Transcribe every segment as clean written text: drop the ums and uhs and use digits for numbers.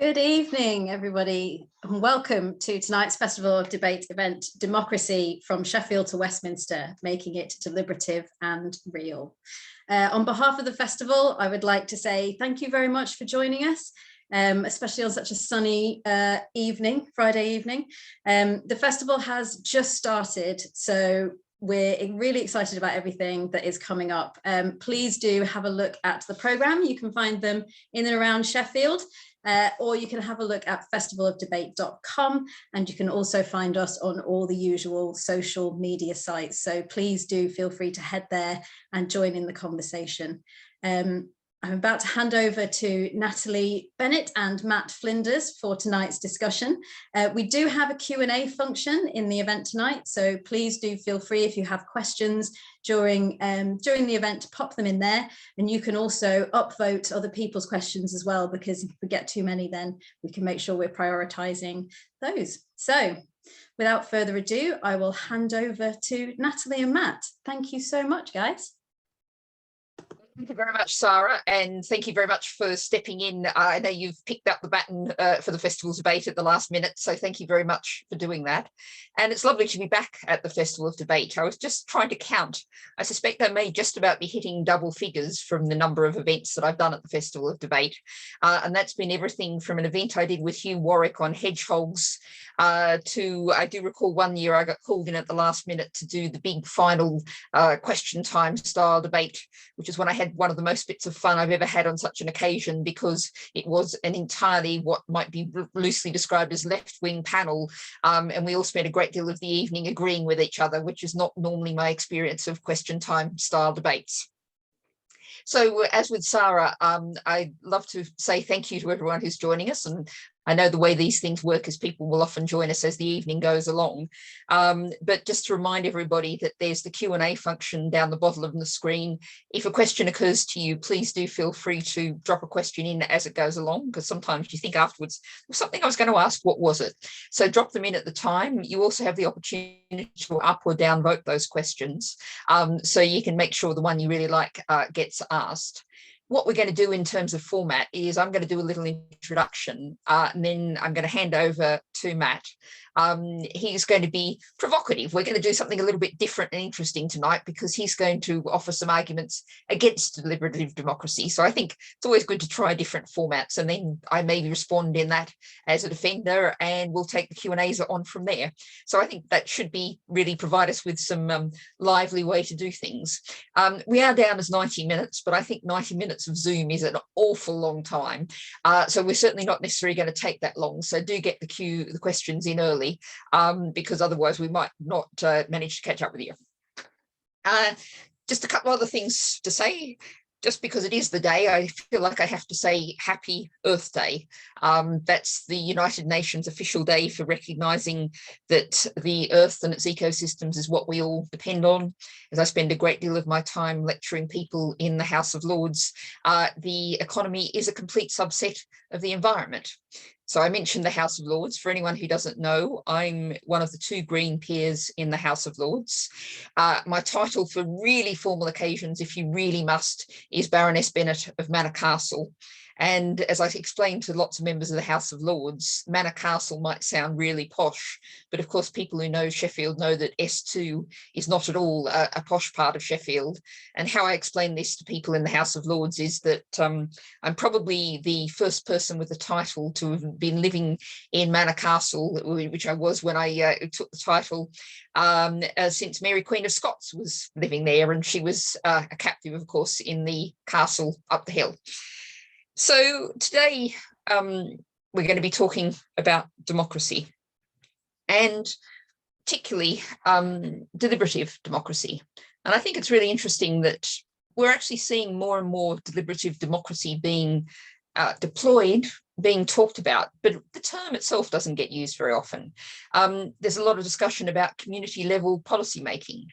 Good evening, everybody, and welcome to tonight's Festival of Debate event, Democracy from Sheffield to Westminster, Making It Deliberative and Real. On behalf of the festival, I would like to say thank you very much for joining us, especially on such a sunny evening, Friday evening. The festival has just started, so we're really excited about everything that is coming up. Please do have a look at the programme. You can find them in and around Sheffield. Or you can have a look at festivalofdebate.com, and you can also find us on all the usual social media sites. So please do feel free to head there and join in the conversation. I'm about to hand over to Natalie, Bennett and Matt Flinders for tonight's discussion. We do have a Q&A function in the event tonight, so please do feel free if you have questions during the event to pop them in there. And you can also upvote other people's questions as well, because if we get too many, then we can make sure we're prioritising those. So without further ado, I will hand over to Natalie and Matt. Thank you so much, guys. Thank you very much, Sarah, and thank you very much for stepping in. I know you've picked up the baton for the festival's debate at the last minute, so thank you very much for doing that. And it's lovely to be back at the Festival of Debate. I was just trying to count. I suspect I may just about be hitting double figures from the number of events that I've done at the Festival of Debate. And that's been everything from an event I did with Hugh Warwick on hedgehogs to, I do recall one year I got called in at the last minute to do the big final question time style debate, which is when I had one of the most bits of fun I've ever had on such an occasion, because it was an entirely what might be loosely described as left-wing panel, and we all spent a great deal of the evening agreeing with each other, which is not normally my experience of question time style debates. So as with Sarah, I'd love to say thank you to everyone who's joining us, and I know the way these things work is people will often join us as the evening goes along. But just to remind everybody that there's the Q&A function down the bottom of the screen. If a question occurs to you, please do feel free to drop a question in as it goes along, because sometimes you think afterwards, well, something I was going to ask, what was it? So drop them in at the time. You also have the opportunity to up or down vote those questions, so you can make sure the one you really like gets asked. What we're going to do in terms of format is I'm going to do a little introduction, and then I'm going to hand over to Matt. He's going to be provocative. We're going to do something a little bit different and interesting tonight, because he's going to offer some arguments against deliberative democracy. So I think it's always good to try different formats, and then I maybe respond in that as a defender, and we'll take the Q&As on from there. So I think that should be really provide us with some lively way to do things. We are down as 90 minutes, but I think 90 minutes of Zoom is an awful long time. So we're certainly not necessarily going to take that long. So do get the questions in early, because otherwise we might not manage to catch up with you. Just a couple other things to say. Just because it is the day, I feel like I have to say Happy Earth Day. That's the United Nations official day for recognising that the Earth and its ecosystems is what we all depend on. As I spend a great deal of my time lecturing people in the House of Lords, the economy is a complete subset of the environment. So I mentioned the House of Lords. For anyone who doesn't know, I'm one of the two Green peers in the House of Lords. My title for really formal occasions, if you really must, is Baroness Bennett of Manor Castle. And as I explained to lots of members of the House of Lords, Manor Castle might sound really posh, but of course people who know Sheffield know that S2 is not at all a posh part of Sheffield. And how I explain this to people in the House of Lords is that I'm probably the first person with the title to have been living in Manor Castle, which I was when I took the title, since Mary Queen of Scots was living there, and she was a captive, of course, in the castle up the hill. So today we're going to be talking about democracy, and particularly deliberative democracy. And I think it's really interesting that we're actually seeing more and more deliberative democracy being deployed, being talked about, but the term itself doesn't get used very often. There's a lot of discussion about community level policy making.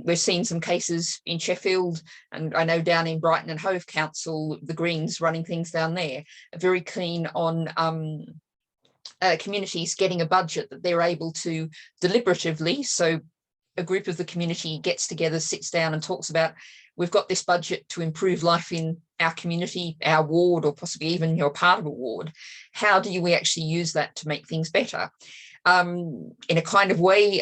We've seen some cases in Sheffield, and I know down in Brighton and Hove Council, the Greens running things down there are very keen on communities getting a budget that they're able to deliberatively, so a group of the community gets together, sits down and talks about, we've got this budget to improve life in our community, our ward, or possibly even you're part of a ward. How do we actually use that to make things better? In a kind of way,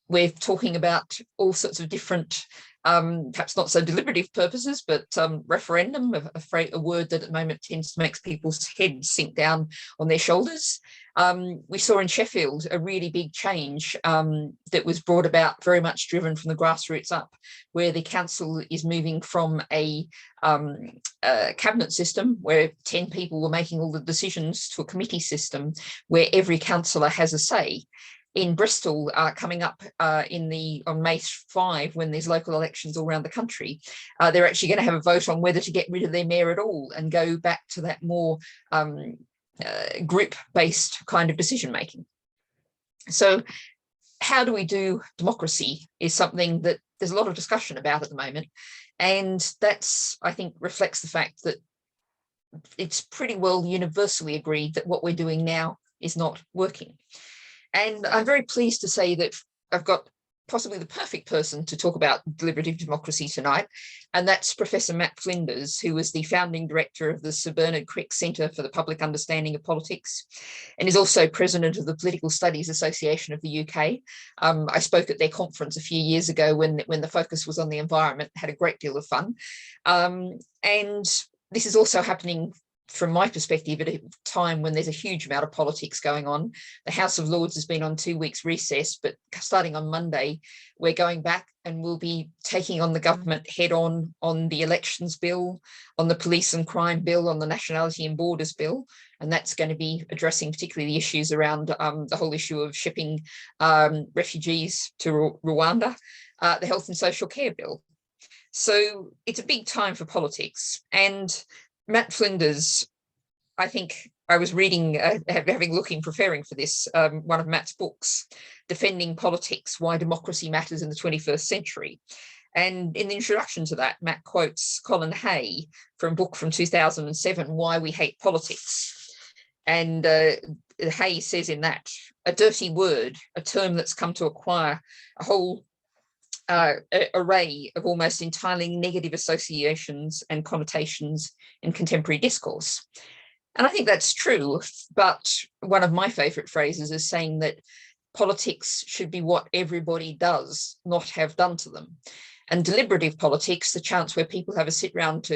we're talking about all sorts of different, perhaps not so deliberative purposes, but referendum, a word that at the moment tends to make people's heads sink down on their shoulders. We saw in Sheffield a really big change that was brought about, very much driven from the grassroots up, where the council is moving from a cabinet system where 10 people were making all the decisions to a committee system where every councillor has a say. In Bristol, coming up on May 5, when there's local elections all around the country, they're actually going to have a vote on whether to get rid of their mayor at all and go back to that more group-based kind of decision-making. So how do we do democracy is something that there's a lot of discussion about at the moment. And that's, I think, reflects the fact that it's pretty well universally agreed that what we're doing now is not working. And I'm very pleased to say that I've got possibly the perfect person to talk about deliberative democracy tonight, and that's Professor Matt Flinders, who was the founding director of the Sir Bernard Crick Centre for the Public Understanding of Politics, and is also president of the Political Studies Association of the UK. I spoke at their conference a few years ago when the focus was on the environment, had a great deal of fun. And this is also happening, from my perspective, at a time when there's a huge amount of politics going on. The House of Lords has been on 2 weeks recess, but starting on Monday, we're going back and we'll be taking on the government head on the elections bill, on the police and crime bill, on the nationality and borders bill. And that's going to be addressing particularly the issues around the whole issue of shipping refugees to Rwanda, the health and social care bill. So it's a big time for politics. And Matt Flinders, I think I was reading, preparing for this, one of Matt's books, Defending Politics, Why Democracy Matters in the 21st Century. And in the introduction to that, Matt quotes Colin Hay from a book from 2007, Why We Hate Politics. And Hay says in that, a dirty word, a term that's come to acquire a whole array of almost entirely negative associations and connotations in contemporary discourse. And I think that's true, but one of my favourite phrases is saying that politics should be what everybody does, not have done to them. And deliberative politics, the chance where people have a sit round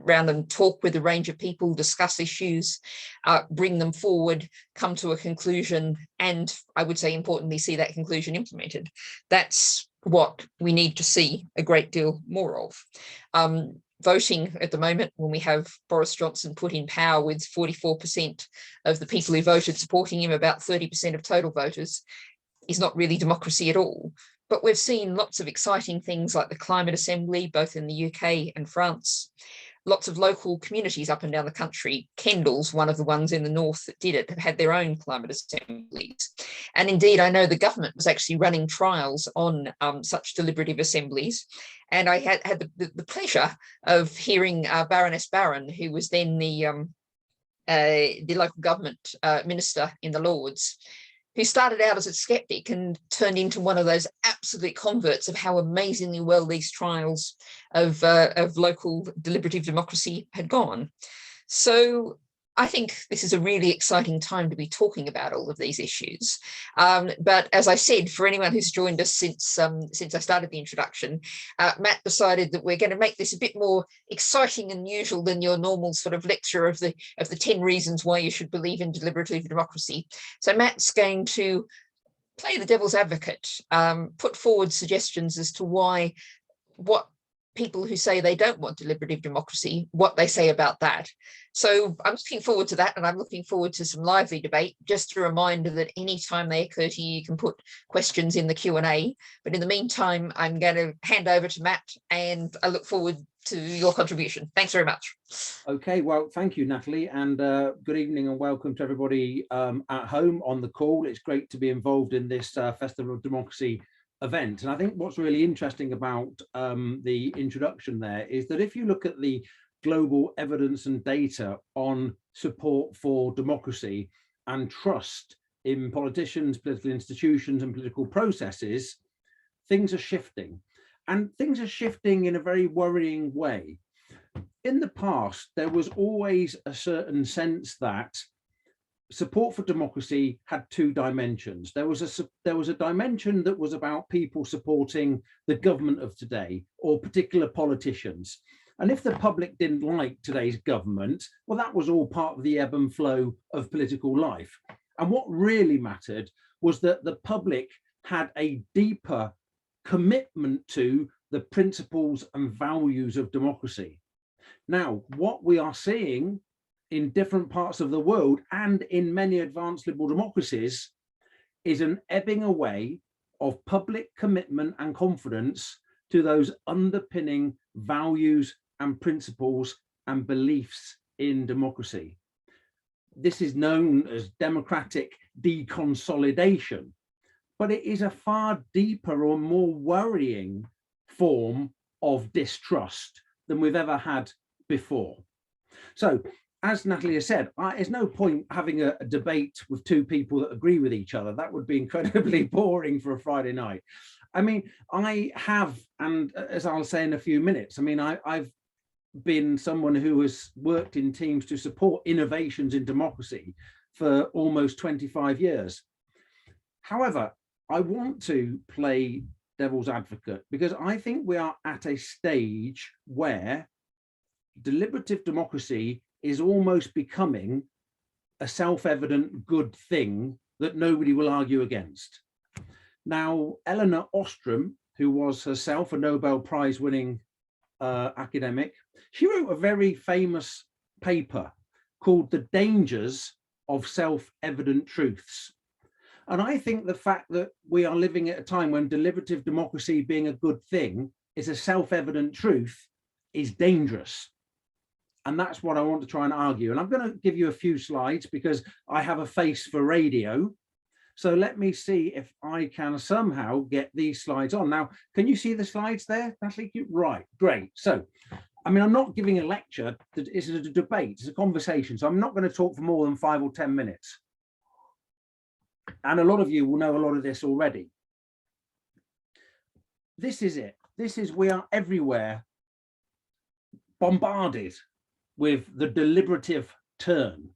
and talk with a range of people, discuss issues, bring them forward, come to a conclusion, and I would say importantly, see that conclusion implemented. That's what we need to see a great deal more of. Voting at the moment, when we have Boris Johnson put in power with 44% of the people who voted supporting him, about 30% of total voters, is not really democracy at all. But we've seen lots of exciting things like the Climate Assembly, both in the UK and France. Lots of local communities up and down the country. Kendal's one of the ones in the north that did it, have had their own climate assemblies. And indeed, I know the government was actually running trials on such deliberative assemblies. And I had the pleasure of hearing Baroness Barron, who was then the local government minister in the Lords, who started out as a skeptic and turned into one of those absolute converts of how amazingly well these trials of local deliberative democracy had gone. So I think this is a really exciting time to be talking about all of these issues. But as I said, for anyone who's joined us since I started the introduction, Matt decided that we're going to make this a bit more exciting and usual than your normal sort of lecture of the 10 reasons why you should believe in deliberative democracy. So Matt's going to play the devil's advocate, put forward suggestions as to what people who say they don't want deliberative democracy, what they say about that. So I'm looking forward to that, and I'm looking forward to some lively debate. Just a reminder that any time they occur to you, you can put questions in the Q&A. But in the meantime, I'm going to hand over to Matt, and I look forward to your contribution. Thanks very much. Okay, well, thank you, Natalie, and good evening and welcome to everybody at home on the call. It's great to be involved in this Festival of Democracy event. And I think what's really interesting about the introduction there is that if you look at the global evidence and data on support for democracy and trust in politicians, political institutions and political processes, things are shifting, and things are shifting in a very worrying way. In the past, there was always a certain sense that support for democracy had two dimensions. There was a dimension that was about people supporting the government of today or particular politicians. And if the public didn't like today's government, well, that was all part of the ebb and flow of political life. And what really mattered was that the public had a deeper commitment to the principles and values of democracy. Now, what we are seeing in different parts of the world and in many advanced liberal democracies is an ebbing away of public commitment and confidence to those underpinning values and principles and beliefs in democracy. This is known as democratic deconsolidation, but it is a far deeper or more worrying form of distrust than we've ever had before. So, as Natalie has said, there's no point having a debate with two people that agree with each other. That would be incredibly boring for a Friday night. I mean, I have, and as I'll say in a few minutes, I mean, I've been someone who has worked in teams to support innovations in democracy for almost 25 years. However, I want to play devil's advocate because I think we are at a stage where deliberative democracy is almost becoming a self-evident good thing that nobody will argue against. Now, Elinor Ostrom, who was herself a Nobel Prize winning academic, she wrote a very famous paper called The Dangers of Self-Evident Truths. And I think the fact that we are living at a time when deliberative democracy being a good thing is a self-evident truth is dangerous. And that's what I want to try and argue. And I'm going to give you a few slides because I have a face for radio. So let me see if I can somehow get these slides on. Now, can you see the slides there, Natalie? Right, great. So, I mean, I'm not giving a lecture. It's a debate. It's a conversation. So I'm not going to talk for more than 5 or 10 minutes. And a lot of you will know a lot of this already. This is it. This is, we are everywhere bombarded with the deliberative turn.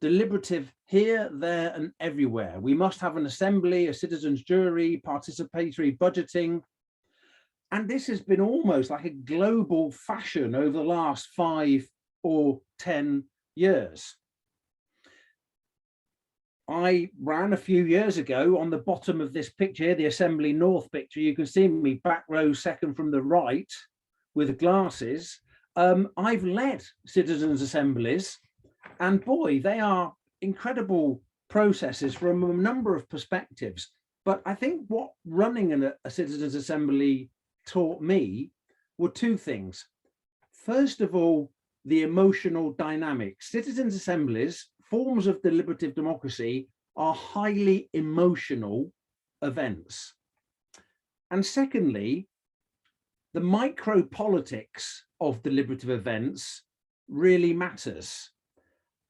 Deliberative here, there, and everywhere. We must have an assembly, a citizens' jury, participatory budgeting. And this has been almost like a global fashion over the last 5 or 10 years. I ran a few years ago on the bottom of this picture, the Assembly North picture. You can see me back row second from the right with glasses. I've led citizens' assemblies, and boy, they are incredible processes from a number of perspectives. But I think what running a citizens' assembly taught me were two things. First of all, the emotional dynamics. Citizens' assemblies, forms of deliberative democracy, are highly emotional events. And secondly, the micro politics of deliberative events really matters.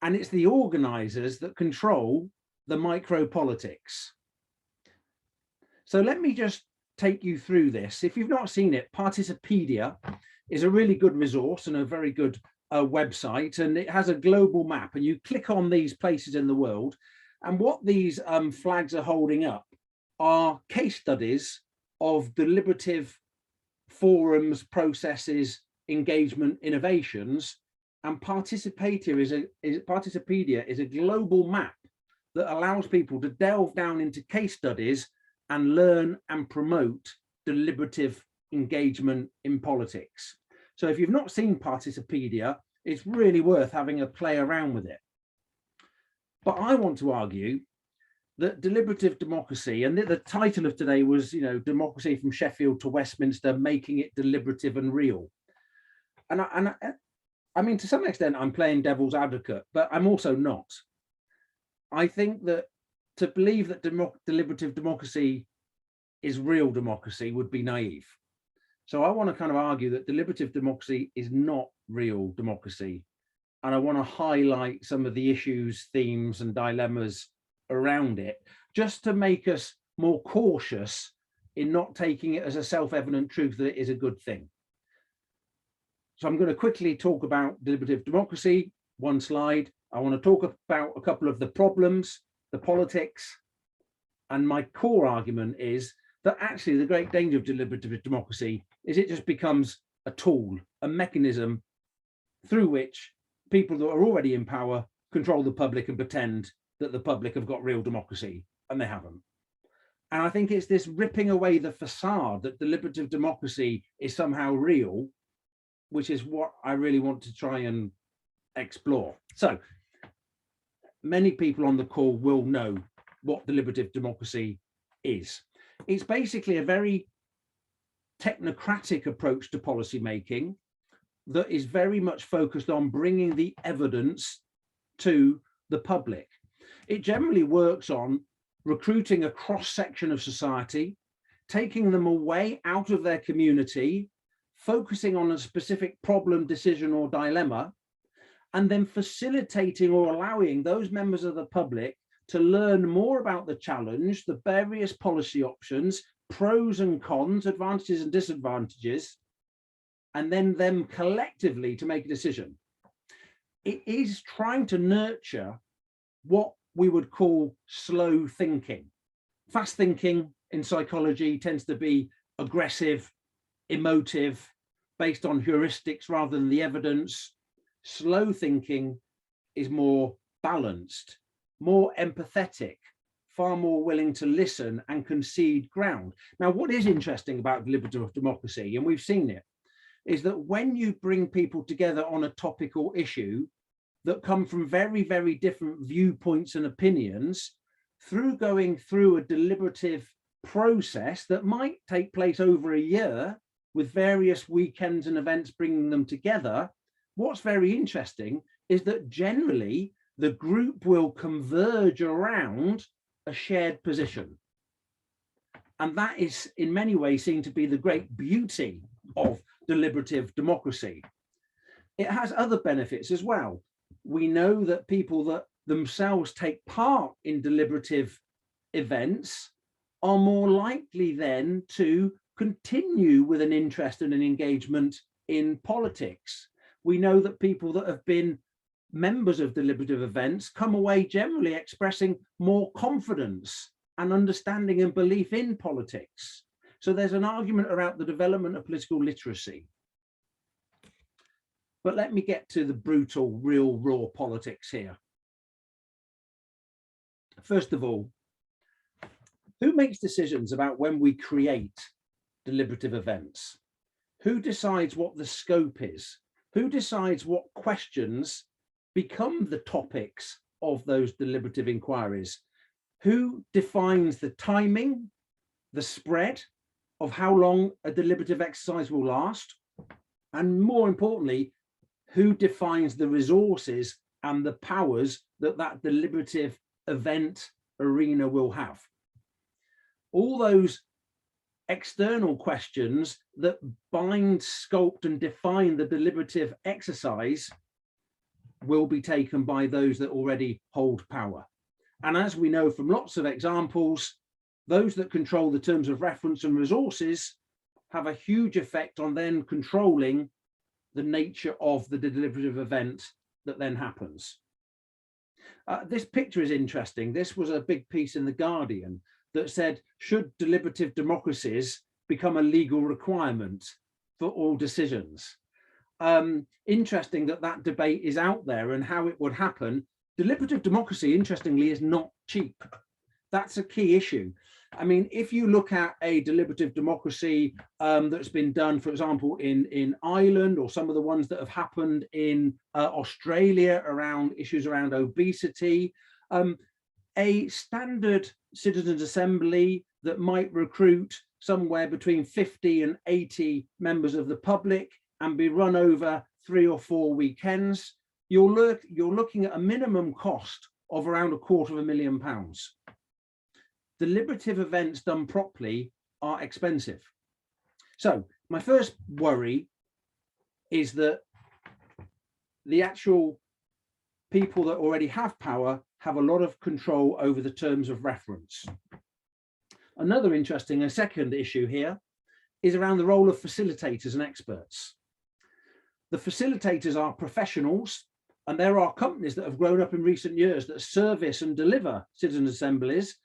And it's the organizers that control the micro politics. So let me just take you through this. If you've not seen it, Participedia is a really good resource and a very good website, and it has a global map, and you click on these places in the world, and what these flags are holding up are case studies of deliberative forums, processes, engagement, innovations. And Participedia is a global map that allows people to delve down into case studies and learn and promote deliberative engagement in politics. So if you've not seen Participedia, it's really worth having a play around with it. But I want to argue that deliberative democracy, and the title of today was, you know, Democracy from Sheffield to Westminster, making it deliberative and real. And I mean, to some extent, I'm playing devil's advocate, but I'm also not. I think that to believe that deliberative democracy is real democracy would be naive. So I want to kind of argue that deliberative democracy is not real democracy. And I want to highlight some of the issues, themes, and dilemmas around it, just to make us more cautious in not taking it as a self-evident truth that it is a good thing. So I'm going to quickly talk about deliberative democracy. One slide. I want to talk about a couple of the problems, the politics, and my core argument is that actually the great danger of deliberative democracy is it just becomes a tool, a mechanism through which people that are already in power control the public and pretend that the public have got real democracy, and they haven't. And I think it's this ripping away the facade that deliberative democracy is somehow real, which is what I really want to try and explore. So many people on the call will know what deliberative democracy is. It's basically a very technocratic approach to policy making that is very much focused on bringing the evidence to the public. It generally works on recruiting a cross-section of society, taking them away out of their community, focusing on a specific problem, decision, or dilemma, and then facilitating or allowing those members of the public to learn more about the challenge, the various policy options, pros and cons, advantages and disadvantages, and then them collectively to make a decision. It is trying to nurture what we would call slow thinking. Fast thinking in psychology tends to be aggressive, emotive, based on heuristics rather than the evidence. Slow thinking is more balanced, more empathetic, far more willing to listen and concede ground. Now, what is interesting about deliberative democracy, and we've seen it, is that when you bring people together on a topical issue that come from very, very different viewpoints and opinions, through going through a deliberative process that might take place over a year with various weekends and events bringing them together, what's very interesting is that generally the group will converge around a shared position. And that is in many ways seen to be the great beauty of deliberative democracy. It has other benefits as well. We know that people that themselves take part in deliberative events are more likely then to continue with an interest and an engagement in politics. We know that people that have been members of deliberative events come away generally expressing more confidence and understanding and belief in politics. So there's an argument around the development of political literacy. But let me get to the brutal, real, raw politics here. First of all, who makes decisions about when we create deliberative events? Who decides what the scope is? Who decides what questions become the topics of those deliberative inquiries? Who defines the timing, the spread of how long a deliberative exercise will last? And more importantly, who defines the resources and the powers that that deliberative event arena will have? All those external questions that bind, sculpt, and define the deliberative exercise will be taken by those that already hold power. And as we know from lots of examples, those that control the terms of reference and resources have a huge effect on then controlling the nature of the deliberative event that then happens. This picture is interesting. This was a big piece in The Guardian that said, should deliberative democracies become a legal requirement for all decisions? Interesting that that debate is out there and how it would happen. Deliberative democracy, interestingly, is not cheap. That's a key issue. I mean, if you look at a deliberative democracy that's been done, for example, in Ireland, or some of the ones that have happened in Australia around issues around obesity, a standard citizens' assembly that might recruit somewhere between 50 and 80 members of the public and be run over 3 or 4 weekends, you're looking at a minimum cost of around £250,000. Deliberative events done properly are expensive. So my first worry is that the actual people that already have power have a lot of control over the terms of reference. Another interesting, a second issue here is around the role of facilitators and experts. The facilitators are professionals, and there are companies that have grown up in recent years that service and deliver citizen assemblies.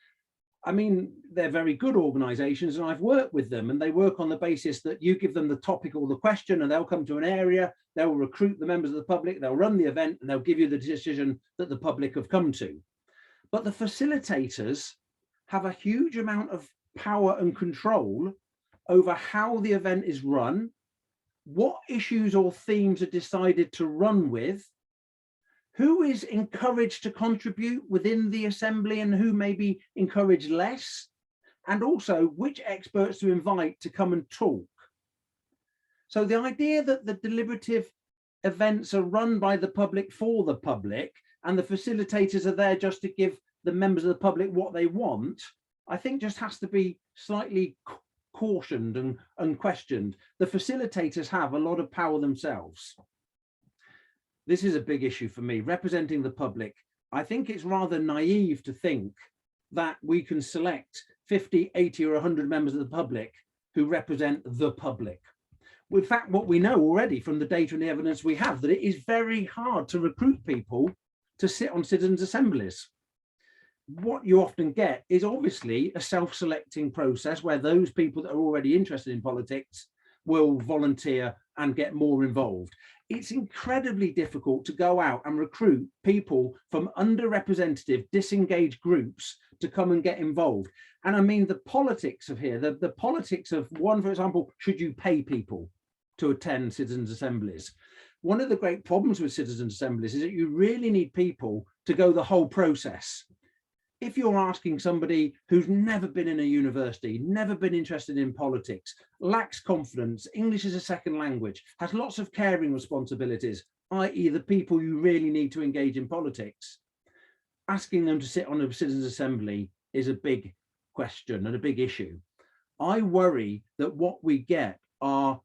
I mean, they're very good organizations, and I've worked with them, and they work on the basis that you give them the topic or the question and they'll come to an area, they'll recruit the members of the public, they'll run the event, and they'll give you the decision that the public have come to. But the facilitators have a huge amount of power and control over how the event is run, what issues or themes are decided to run with, who is encouraged to contribute within the assembly and who may be encouraged less, and also which experts to invite to come and talk. So the idea that the deliberative events are run by the public for the public and the facilitators are there just to give the members of the public what they want, I think just has to be slightly cautioned and questioned. The facilitators have a lot of power themselves. This is a big issue for me, representing the public. I think it's rather naive to think that we can select 50, 80 or 100 members of the public who represent the public. In fact, what we know already from the data and the evidence we have, that it is very hard to recruit people to sit on citizens' assemblies. What you often get is obviously a self-selecting process where those people that are already interested in politics will volunteer and get more involved. It's incredibly difficult to go out and recruit people from underrepresented, disengaged groups to come and get involved. And I mean, the politics of here, the politics of one, for example, should you pay people to attend citizens' assemblies? One of the great problems with citizens' assemblies is that you really need people to go the whole process. If you're asking somebody who's never been in a university, never been interested in politics, lacks confidence, English is a second language, has lots of caring responsibilities, i.e. the people you really need to engage in politics, asking them to sit on a citizens' assembly is a big question and a big issue. I worry that what we get are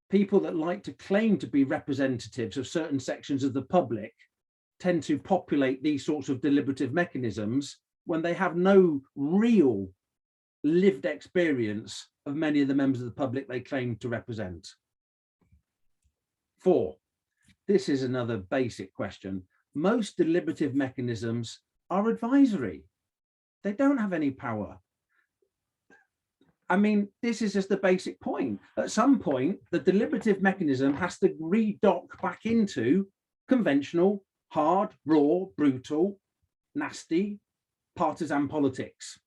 people that like to claim to be representatives of certain sections of the public tend to populate these sorts of deliberative mechanisms when they have no real lived experience of many of the members of the public they claim to represent. 4, this is another basic question. Most deliberative mechanisms are advisory. They don't have any power. I mean, this is just the basic point. At some point, the deliberative mechanism has to redock back into conventional, hard, raw, brutal, nasty, partisan politics.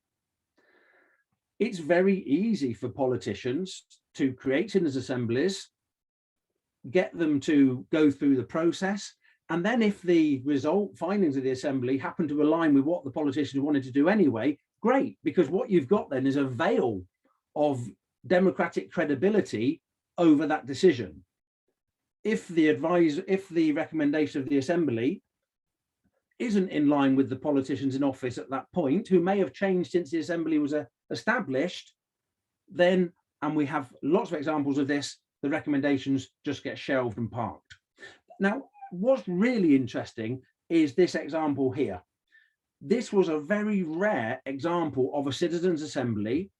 It's very easy for politicians to create citizens' assemblies, get them to go through the process, and then if the findings of the assembly happen to align with what the politicians wanted to do anyway, great, because what you've got then is a veil of democratic credibility over that decision. If the recommendation of the assembly isn't in line with the politicians in office at that point, who may have changed since the assembly was established, then, and we have lots of examples of this, the recommendations just get shelved and parked. Now, what's really interesting is this example here. This was a very rare example of a citizens' assembly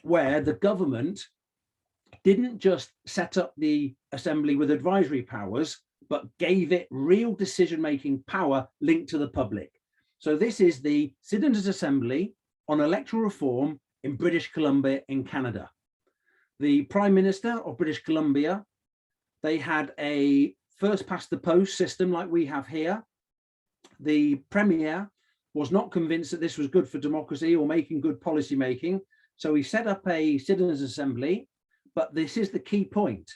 where the government didn't just set up the assembly with advisory powers, but gave it real decision-making power linked to the public. So this is the Citizens' Assembly on Electoral Reform in British Columbia in Canada. The Prime Minister of British Columbia, they had a first past the post system like we have here. The Premier was not convinced that this was good for democracy or making good policy making. So he set up a Citizens' Assembly, but this is the key point.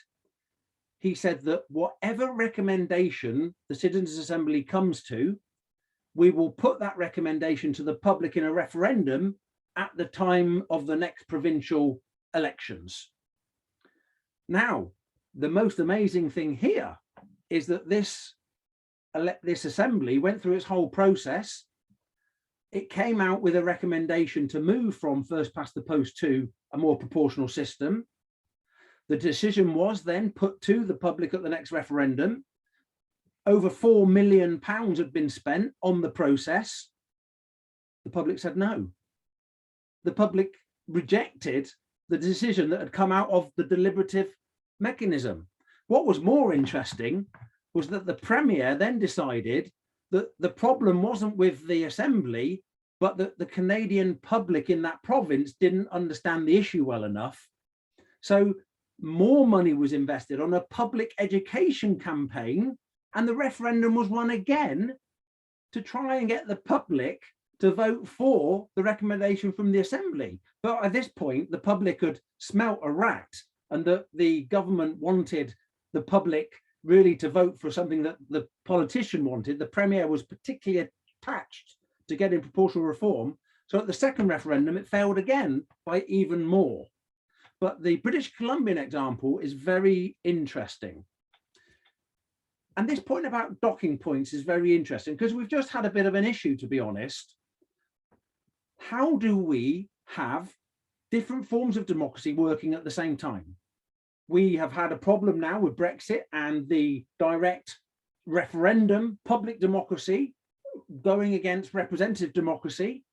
He said that whatever recommendation the Citizens' Assembly comes to, we will put that recommendation to the public in a referendum at the time of the next provincial elections. Now, the most amazing thing here is that this assembly went through its whole process. It came out with a recommendation to move from first past the post to a more proportional system. The decision was then put to the public at the next referendum. Over £4 million had been spent on the process. The public said no. the public rejected the decision that had come out of the deliberative mechanism. What was more interesting was that the Premier then decided that the problem wasn't with the Assembly, but that the Canadian public in that province didn't understand the issue well enough. So more money was invested on a public education campaign, and the referendum was run again to try and get the public to vote for the recommendation from the Assembly. But at this point, the public had smelt a rat, and the government wanted the public really to vote for something that the politician wanted. The Premier was particularly attached to getting proportional reform. So at the second referendum, it failed again by even more. But the British Columbian example is very interesting. And this point about docking points is very interesting because we've just had a bit of an issue, to be honest. How do we have different forms of democracy working at the same time? We have had a problem now with Brexit and the direct referendum, public democracy going against representative democracy.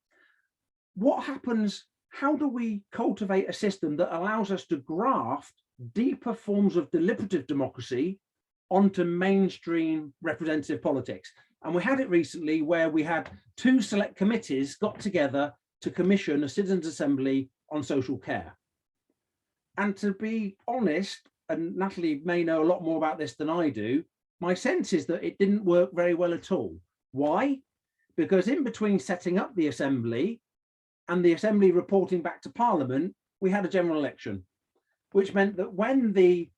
What happens? How do we cultivate a system that allows us to graft deeper forms of deliberative democracy onto mainstream representative politics? And we had it recently where we had two select committees got together to commission a citizens' assembly on social care. And to be honest, and Natalie may know a lot more about this than I do, my sense is that it didn't work very well at all. Why? Because in between setting up the assembly and the assembly reporting back to Parliament, we had a general election, which meant that when the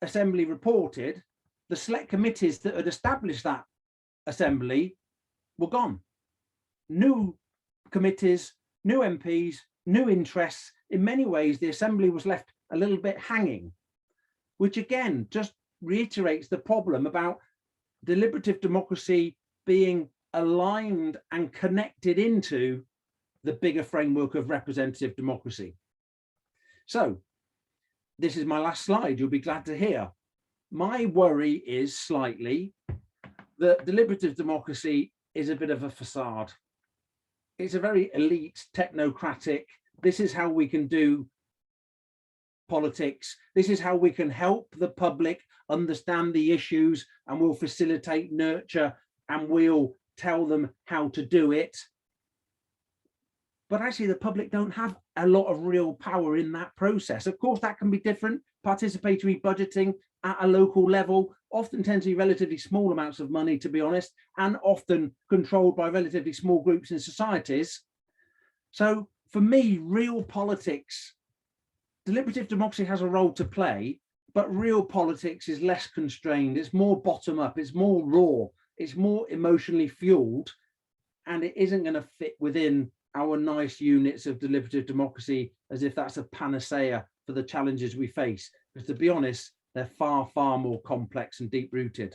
assembly reported, the select committees that had established that assembly were gone. New committees, new MPs, new interests. In many ways, the assembly was left a little bit hanging, which again just reiterates the problem about deliberative democracy being aligned and connected into the bigger framework of representative democracy. So this is my last slide, you'll be glad to hear. My worry is slightly that deliberative democracy is a bit of a facade. It's a very elite, technocratic, this is how we can do politics. This is how we can help the public understand the issues, and we'll facilitate, nurture, and we'll tell them how to do it. But actually, the public don't have a lot of real power in that process. Of course, that can be different. Participatory budgeting at a local level often tends to be relatively small amounts of money, to be honest, and often controlled by relatively small groups in societies. So for me, real politics, deliberative democracy has a role to play, but real politics is less constrained. It's more bottom up, it's more raw, it's more emotionally fueled, and it isn't going to fit within our nice units of deliberative democracy as if that's a panacea for the challenges we face. Because to be honest, they're far, far more complex and deep rooted.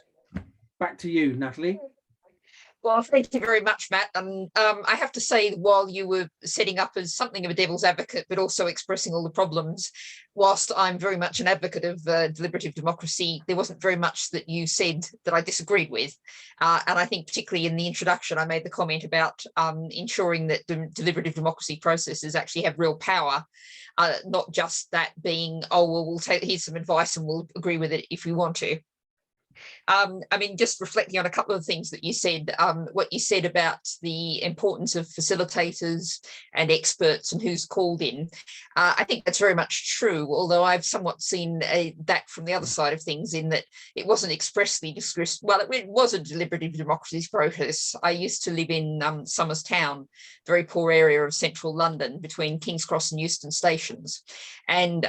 Back to you, Natalie. Well, thank you very much, Matt. And I have to say, while you were setting up as something of a devil's advocate, but also expressing all the problems, whilst I'm very much an advocate of deliberative democracy, there wasn't very much that you said that I disagreed with. And I think particularly in the introduction, I made the comment about ensuring that deliberative democracy processes actually have real power, not just that being, oh, well, we'll take, here's some advice and we'll agree with it if we want to. I mean, just reflecting on a couple of things that you said, what you said about the importance of facilitators and experts and who's called in. I think that's very much true, although I've somewhat seen that from the other side of things, in that it wasn't expressly discussed. Well, it was a deliberative democracy process. I used to live in Somers Town, very poor area of central London between King's Cross and Euston stations. And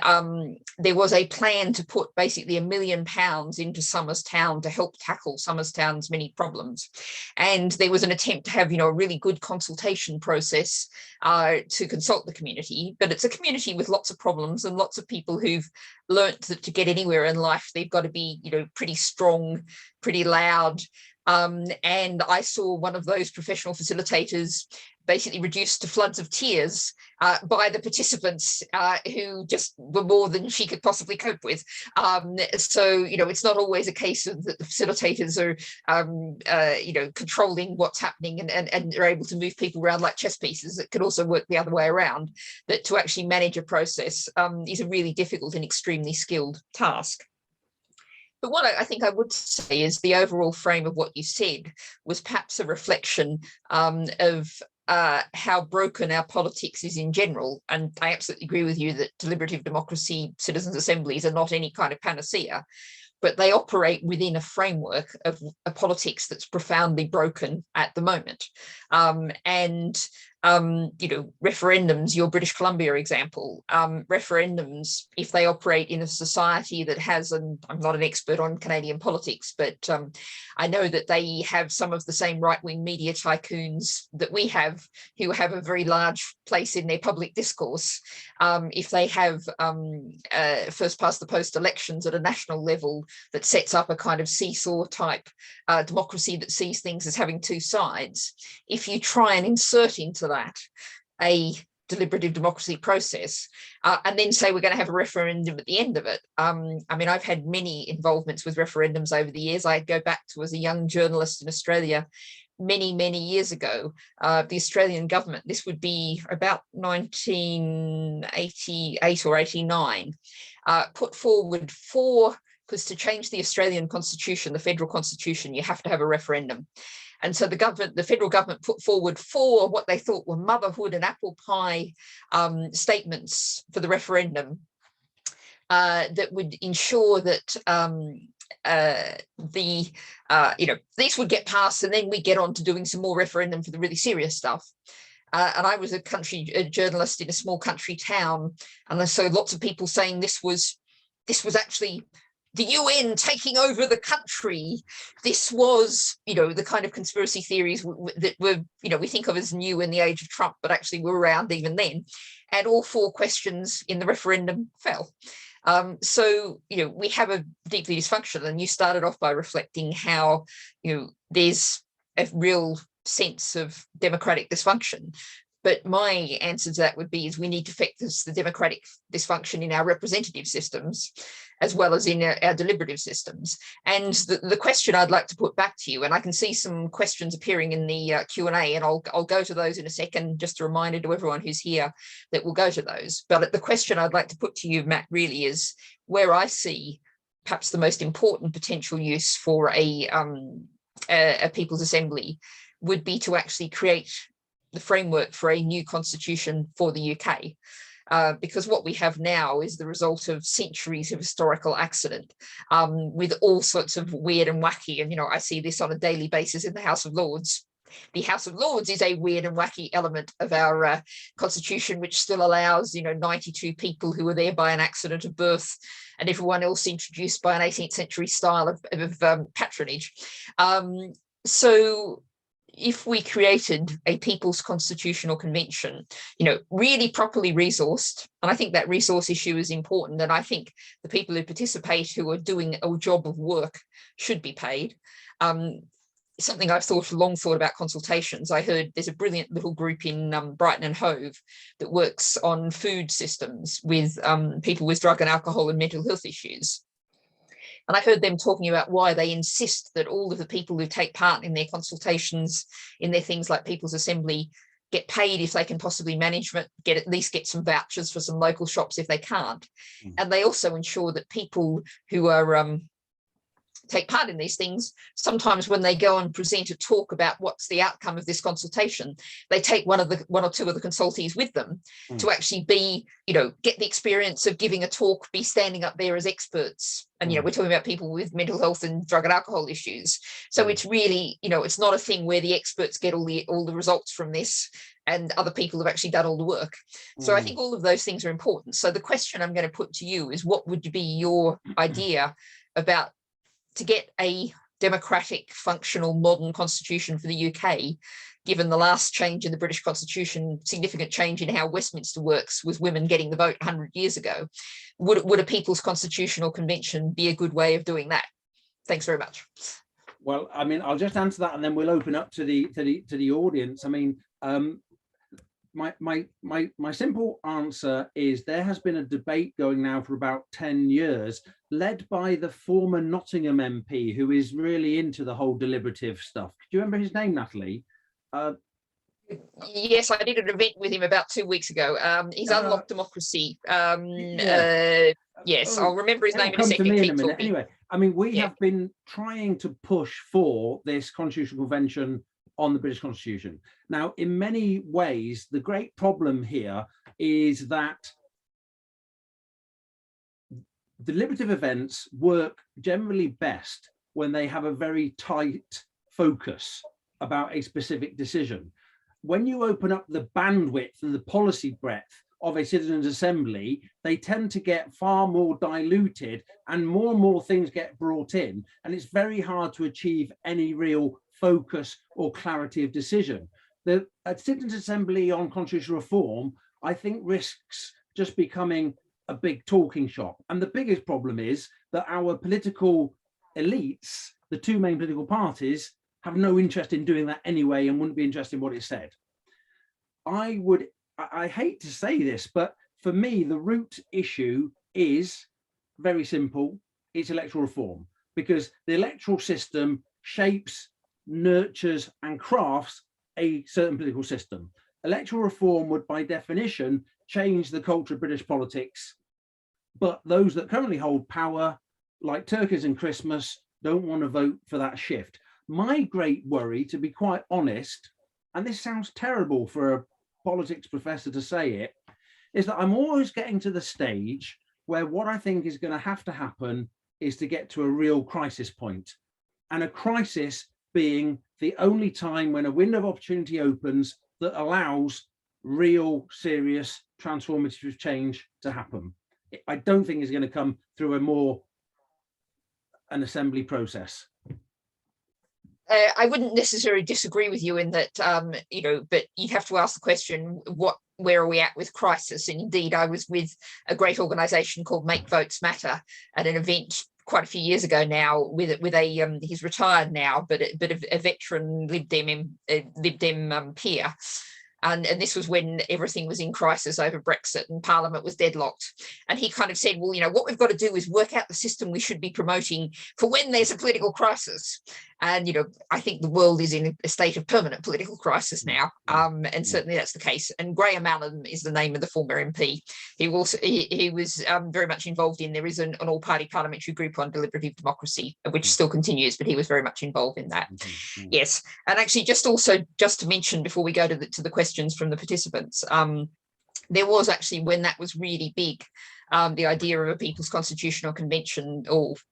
there was a plan to put basically £1 million into Somers Town to help tackle Somers Town's many problems. And there was an attempt to have, a really good consultation process to consult the community, but it's a community with lots of problems and lots of people who've learnt that to get anywhere in life, they've got to be, pretty strong, pretty loud. And I saw one of those professional facilitators basically reduced to floods of tears by the participants who just were more than she could possibly cope with. So, it's not always a case of that the facilitators are, controlling what's happening and are able to move people around like chess pieces. It could also work the other way around, that to actually manage a process is a really difficult and extremely skilled task. But what I think I would say is the overall frame of what you said was perhaps a reflection of how broken our politics is in general. And I absolutely agree with you that deliberative democracy, citizens' assemblies are not any kind of panacea, but they operate within a framework of a politics that's profoundly broken at the moment. Referendums, your British Columbia example, referendums, if they operate in a society that has, and I'm not an expert on Canadian politics, but I know that they have some of the same right-wing media tycoons that we have, who have a very large place in their public discourse. If they have first past the post elections at a national level that sets up a kind of seesaw type democracy that sees things as having two sides, if you try and insert into that a deliberative democracy process and then say we're going to have a referendum at the end of it. I've had many involvements with referendums over the years. I go back to, as a young journalist in Australia many years ago, the Australian government, this would be about 1988 or 89, put forward because to change the Australian constitution, the federal constitution, you have to have a referendum. And so the federal government put forward 4 what they thought were motherhood and apple pie statements for the referendum that would ensure that these would get passed, and then we get on to doing some more referendum for the really serious stuff. And I was a journalist in a small country town, and so lots of people saying this was actually the UN taking over the country. This was, the kind of conspiracy theories that were, we think of as new in the age of Trump, but actually were around even then. And all 4 questions in the referendum fell. So, we have a deeply dysfunctional, and you started off by reflecting how, there's a real sense of democratic dysfunction. But my answer to that would be is we need to fix the democratic dysfunction in our representative systems as well as in our deliberative systems. And the question I'd like to put back to you, and I can see some questions appearing in the Q&A, and I'll go to those in a second, just a reminder to everyone who's here that we'll go to those. But the question I'd like to put to you, Matt, really is where I see perhaps the most important potential use for a People's Assembly would be to actually create the framework for a new constitution for the UK. Because what we have now is the result of centuries of historical accident with all sorts of weird and wacky. And, I see this on a daily basis in the House of Lords. The House of Lords is a weird and wacky element of our constitution, which still allows, 92 people who were there by an accident of birth and everyone else introduced by an 18th century style of patronage. So if we created a People's Constitutional Convention, really properly resourced, and I think that resource issue is important, and I think the people who participate who are doing a job of work should be paid. Something I've long thought about consultations. I heard there's a brilliant little group in Brighton and Hove that works on food systems with people with drug and alcohol and mental health issues. And I heard them talking about why they insist that all of the people who take part in their consultations, in their things like People's Assembly, get paid if they can possibly manage it, at least get some vouchers for some local shops if they can't. And they also ensure that people who are take part in these things, sometimes when they go and present a talk about what's the outcome of this consultation, they take one or two of the consultees with them to actually be, get the experience of giving a talk, be standing up there as experts. And, we're talking about people with mental health and drug and alcohol issues. So it's really, it's not a thing where the experts get all the results from this and other people have actually done all the work. So I think all of those things are important. So the question I'm going to put to you is, what would be your idea about to get a democratic, functional, modern constitution for the UK, given the last change in the British Constitution, significant change in how Westminster works with women getting the vote 100 years ago? Would a People's Constitutional Convention be a good way of doing that? Thanks very much. Well, I'll just answer that and then we'll open up to the audience. my simple answer is there has been a debate going now for about 10 years, led by the former Nottingham MP, who is really into the whole deliberative stuff. Do you remember his name, Natalie? Yes, I did an event with him about 2 weeks ago. He's Unlocked Democracy. Yes, I'll remember his name in a second. Come to me in a minute. Anyway, I mean, we have been trying to push for this constitutional convention on the British Constitution. Now, in many ways, the great problem here is that deliberative events work generally best when they have a very tight focus about a specific decision. When you open up the bandwidth and the policy breadth of a citizens' assembly, they tend to get far more diluted and more things get brought in, and it's very hard to achieve any real focus or clarity of decision. The citizens' assembly on constitutional reform, I think, risks just becoming a big talking shop. And the biggest problem is that our political elites, the two main political parties, have no interest in doing that anyway and wouldn't be interested in what it said. I hate to say this, but for me, the root issue is very simple. It's electoral reform, because the electoral system shapes, nurtures and crafts a certain political system. Electoral reform would, by definition, change the culture of British politics. But those that currently hold power, like turkeys and Christmas, don't want to vote for that shift. My great worry, to be quite honest, and this sounds terrible for a politics professor to say it, is that I'm always getting to the stage where what I think is going to happen is to get to a real crisis point. And a crisis being the only time when a window of opportunity opens that allows real, serious, transformative change to happen. I don't think it's going to come through an assembly process. I wouldn't necessarily disagree with you in that, but you'd have to ask the question, where are we at with crisis? And indeed, I was with a great organisation called Make Votes Matter at an event quite a few years ago now with a he's retired now, but a veteran Lib Dem peer. And this was when everything was in crisis over Brexit and Parliament was deadlocked. And he kind of said, well, what we've got to do is work out the system we should be promoting for when there's a political crisis. And, I think the world is in a state of permanent political crisis now. And certainly that's the case. And Graham Allen is the name of the former MP. He was very much involved in, there is an all-party parliamentary group on deliberative democracy, which still continues, but he was very much involved in that. Yes. And actually, just to mention before we go to the questions from the participants, there was actually, when that was really big, the idea of a People's Constitutional Convention,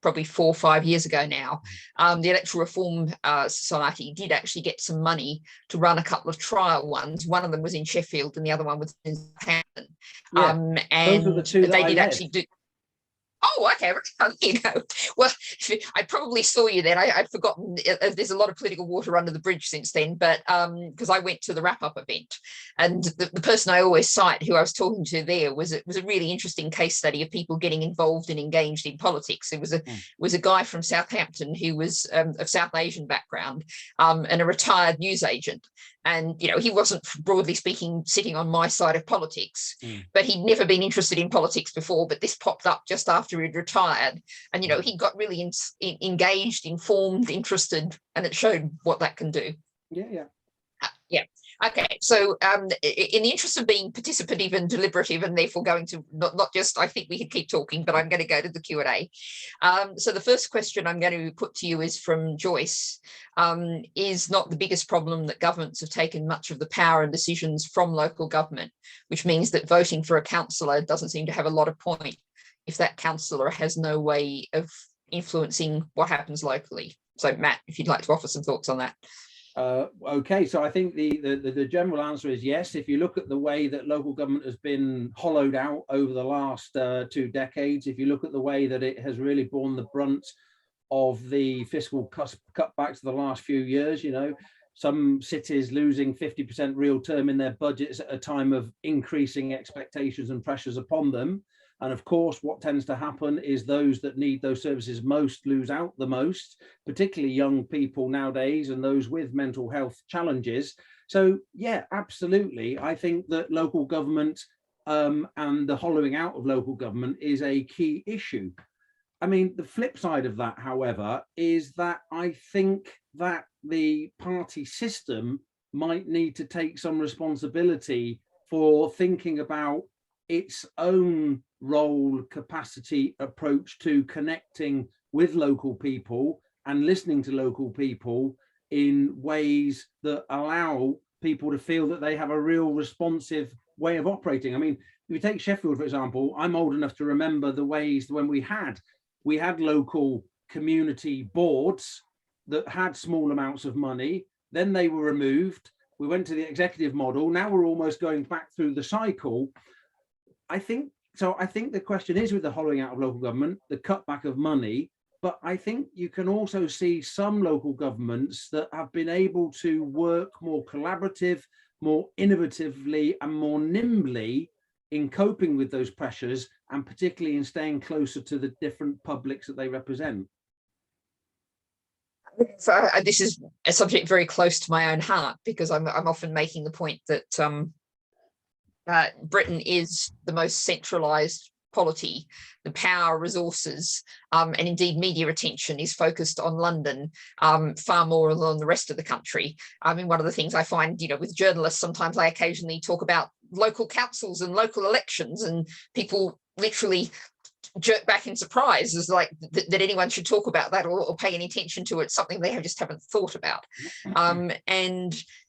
probably 4 or 5 years ago now, the Electoral Reform Society did actually get some money to run a couple of trial ones. One of them was in Sheffield and the other one was in Southampton. And those are the two that they did actually do. Oh, okay. Well, I probably saw you then. I'd forgotten. There's a lot of political water under the bridge since then, but because I went to the wrap-up event, and the person I always cite, who I was talking to there, was a really interesting case study of people getting involved and engaged in politics. It was a guy from Southampton who was of South Asian background and a retired newsagent. And, he wasn't, broadly speaking, sitting on my side of politics, but he'd never been interested in politics before. But this popped up just after he'd retired. And, he got really engaged, informed, interested, and it showed what that can do. Yeah. Yeah. Okay. So in the interest of being participative and deliberative, and therefore going to not just, I think we could keep talking, but I'm going to go to the Q&A. So the first question I'm going to put to you is from Joyce. Is not the biggest problem that governments have taken much of the power and decisions from local government, which means that voting for a councillor doesn't seem to have a lot of point if that councillor has no way of influencing what happens locally? So Matt, if you'd like to offer some thoughts on that. Okay, so I think the general answer is yes. If you look at the way that local government has been hollowed out over the last 2 decades, if you look at the way that it has really borne the brunt of the fiscal cutbacks of the last few years, some cities losing 50% real term in their budgets at a time of increasing expectations and pressures upon them, And of course, what tends to happen is those that need those services most lose out the most, particularly young people nowadays and those with mental health challenges. So yeah, absolutely. I think that local government and the hollowing out of local government is a key issue. I mean, the flip side of that, however, is that I think that the party system might need to take some responsibility for thinking about its own role, capacity, approach to connecting with local people and listening to local people in ways that allow people to feel that they have a real responsive way of operating. I mean, if you take Sheffield, for example, I'm old enough to remember the ways when we had local community boards that had small amounts of money, then they were removed. We went to the executive model. Now we're almost going back through the cycle. I think the question is, with the hollowing out of local government, the cutback of money, but I think you can also see some local governments that have been able to work more collaborative, more innovatively and more nimbly in coping with those pressures, and particularly in staying closer to the different publics that they represent. So this is a subject very close to my own heart, because I'm often making the point that Britain is the most centralised polity. The power, resources, and indeed media attention is focused on London far more than on the rest of the country. I mean, one of the things I find, with journalists, sometimes I occasionally talk about local councils and local elections, and people literally jerk back in surprise, as like that anyone should talk about that or pay any attention to it, something they just haven't thought about.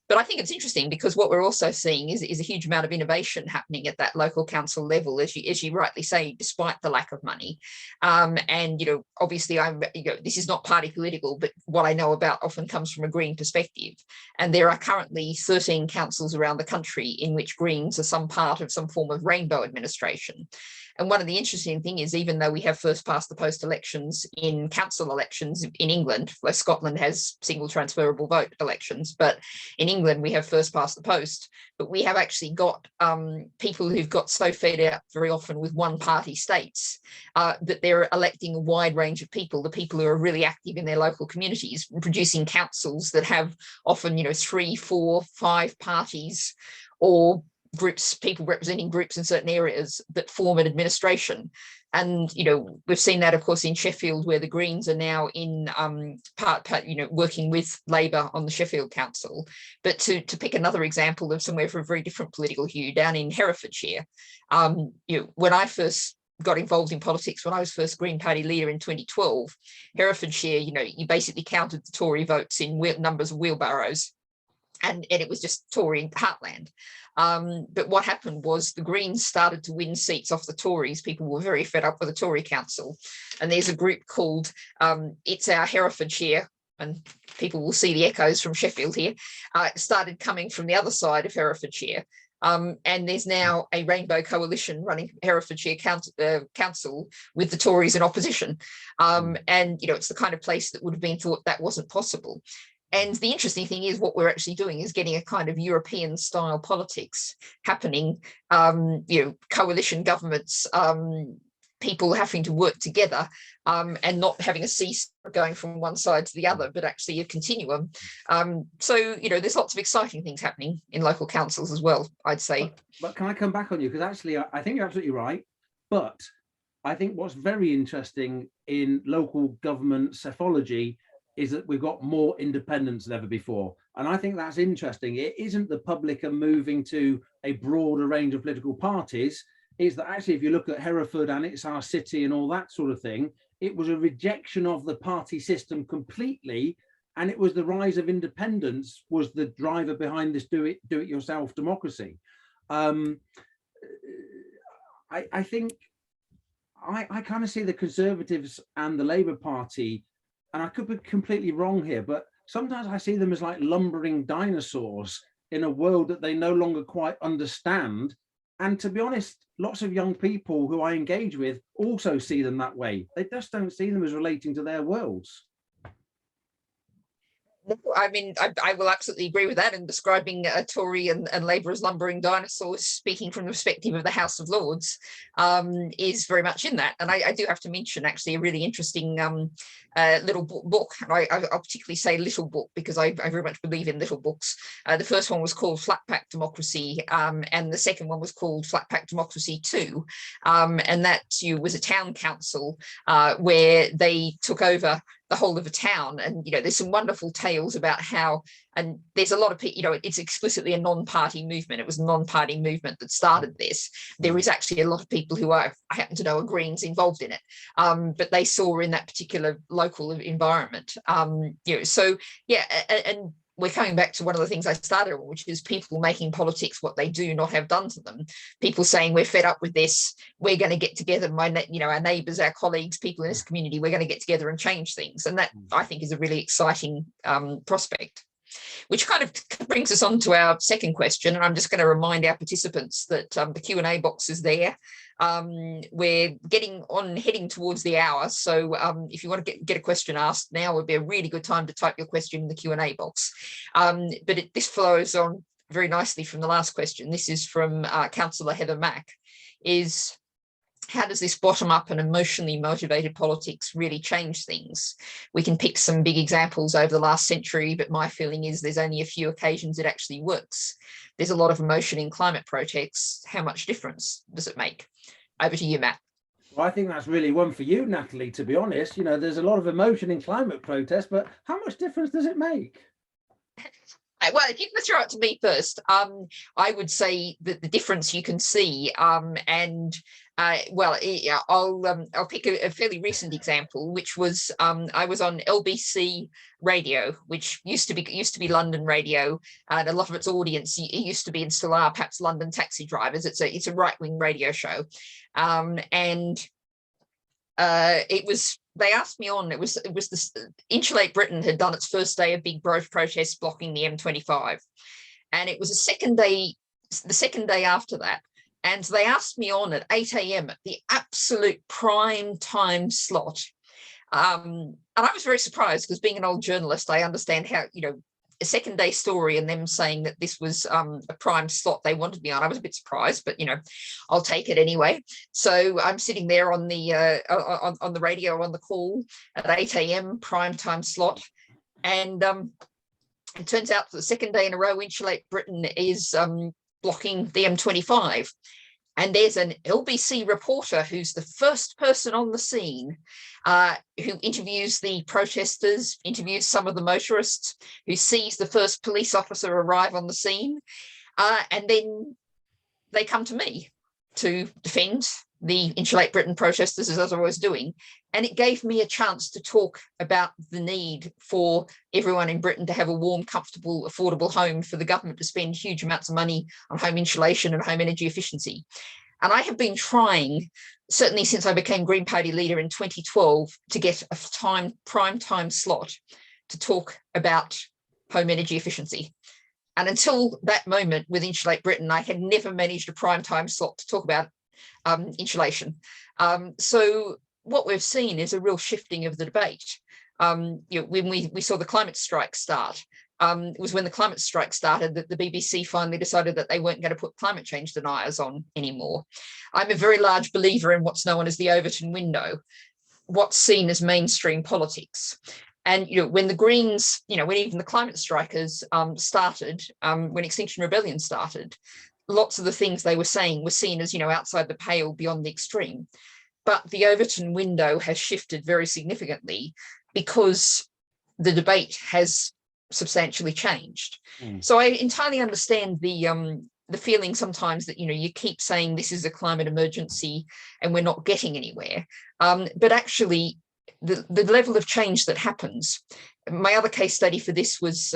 But I think it's interesting, because what we're also seeing is a huge amount of innovation happening at that local council level, as you rightly say, despite the lack of money. Obviously, this is not party political, but what I know about often comes from a Green perspective. And there are currently 13 councils around the country in which Greens are some part of some form of rainbow administration. And one of the interesting things is, even though we have first past the post elections in council elections in England, where Scotland has single transferable vote elections, but in England we have first past the post, but we have actually got people who've got so fed out very often with one party states that they're electing a wide range of people, the people who are really active in their local communities, producing councils that have often 3, 4, 5 parties or groups, people representing groups in certain areas that form an administration. And we've seen that, of course, in Sheffield, where the Greens are now in working with Labour on the Sheffield Council. But to pick another example of somewhere from a very different political hue, down in Herefordshire, when I first got involved in politics, when I was first Green Party leader in 2012, Herefordshire, you basically counted the Tory votes in numbers of wheelbarrows, and it was just Tory heartland. But what happened was the Greens started to win seats off the Tories. People were very fed up with the Tory council. And there's a group called It's Our Herefordshire, and people will see the echoes from Sheffield here, started coming from the other side of Herefordshire. And there's now a rainbow coalition running Herefordshire Council with the Tories in opposition. And, it's the kind of place that would have been thought that wasn't possible. And the interesting thing is, what we're actually doing is getting a kind of European style politics happening, coalition governments, people having to work together, and not having a seesaw going from one side to the other, but actually a continuum. So, there's lots of exciting things happening in local councils as well, I'd say. But can I come back on you? Because actually, I think you're absolutely right. But I think what's very interesting in local government cephology is that we've got more independence than ever before. And I think that's interesting. It isn't the public are moving to a broader range of political parties. It's that actually, if you look at Hereford and It's Our City and all that sort of thing, it was a rejection of the party system completely. And it was the rise of independence was the driver behind this do it yourself democracy. I think I kind of see the Conservatives and the Labour Party, and I could be completely wrong here, but sometimes I see them as like lumbering dinosaurs in a world that they no longer quite understand. And to be honest, lots of young people who I engage with also see them that way. They just don't see them as relating to their worlds. I mean, I will absolutely agree with that. And describing Tory and Labour as lumbering dinosaurs, speaking from the perspective of the House of Lords, is very much in that. And I do have to mention actually a really interesting little book. And I'll particularly say little book because I very much believe in little books. The first one was called Flat Pack Democracy, and the second one was called Flat Pack Democracy 2. And that was a town council where they took over the whole of a town. And, there's some wonderful tales about how, and there's a lot of people, it's explicitly a non-party movement. It was a non-party movement that started this. There is actually a lot of people who I happen to know are Greens involved in it, but they saw in that particular local environment. So yeah, and we're coming back to one of the things I started on, which is people making politics what they do not have done to them. People saying, we're fed up with this, we're going to get together, our neighbours, our colleagues, people in this community, we're going to get together and change things. And that, I think, is a really exciting prospect. Which kind of brings us on to our second question. And I'm just going to remind our participants that the Q&A box is there. We're heading towards the hour. So if you want to get a question asked, now would be a really good time to type your question in the Q&A box. But this flows on very nicely from the last question. This is from Councillor Heather Mack. How does this bottom-up and emotionally motivated politics really change things? We can pick some big examples over the last century, but my feeling is there's only a few occasions it actually works. There's a lot of emotion in climate protests. How much difference does it make? Over to you, Matt. Well, I think that's really one for you, Natalie, to be honest. There's a lot of emotion in climate protests, but how much difference does it make? Well, if you can throw it to me first, I would say that the difference you can see, I'll pick a fairly recent example, which was I was on LBC radio, which used to be London radio, and a lot of its audience used to be and still are perhaps London taxi drivers. It's a right-wing radio show, they asked me on, it was this, Insulate Britain had done its first day of big protests blocking the M25. And it was the second day after that. And they asked me on at 8 a.m. at the absolute prime time slot. And I was very surprised because being an old journalist, I understand how, a second day story and them saying that this was a prime slot they wanted me on. I was a bit surprised, but I'll take it anyway. So I'm sitting there on the on the radio on the call at 8 a.m. prime time slot, and it turns out that the second day in a row, Insulate Britain is blocking the M25. And there's an LBC reporter who's the first person on the scene who interviews the protesters, interviews some of the motorists, who sees the first police officer arrive on the scene. And then they come to me to defend the Insulate Britain protesters, as I was doing. And it gave me a chance to talk about the need for everyone in Britain to have a warm, comfortable, affordable home, for the government to spend huge amounts of money on home insulation and home energy efficiency. And I have been trying, certainly since I became Green Party leader in 2012, to get a prime time slot to talk about home energy efficiency. And until that moment with Insulate Britain, I had never managed a prime time slot to talk about insulation. So what we've seen is a real shifting of the debate. When we saw the climate strike start, it was when the climate strike started that the BBC finally decided that they weren't going to put climate change deniers on anymore. I'm a very large believer in what's known as the Overton window, what's seen as mainstream politics. And when the Greens, when even the climate strikers started, when Extinction Rebellion started, lots of the things they were saying were seen as outside the pale, beyond the extreme. But the Overton window has shifted very significantly because the debate has substantially changed. So I entirely understand the feeling sometimes that you keep saying this is a climate emergency and we're not getting anywhere. But actually, the level of change that happens. My other case study for this was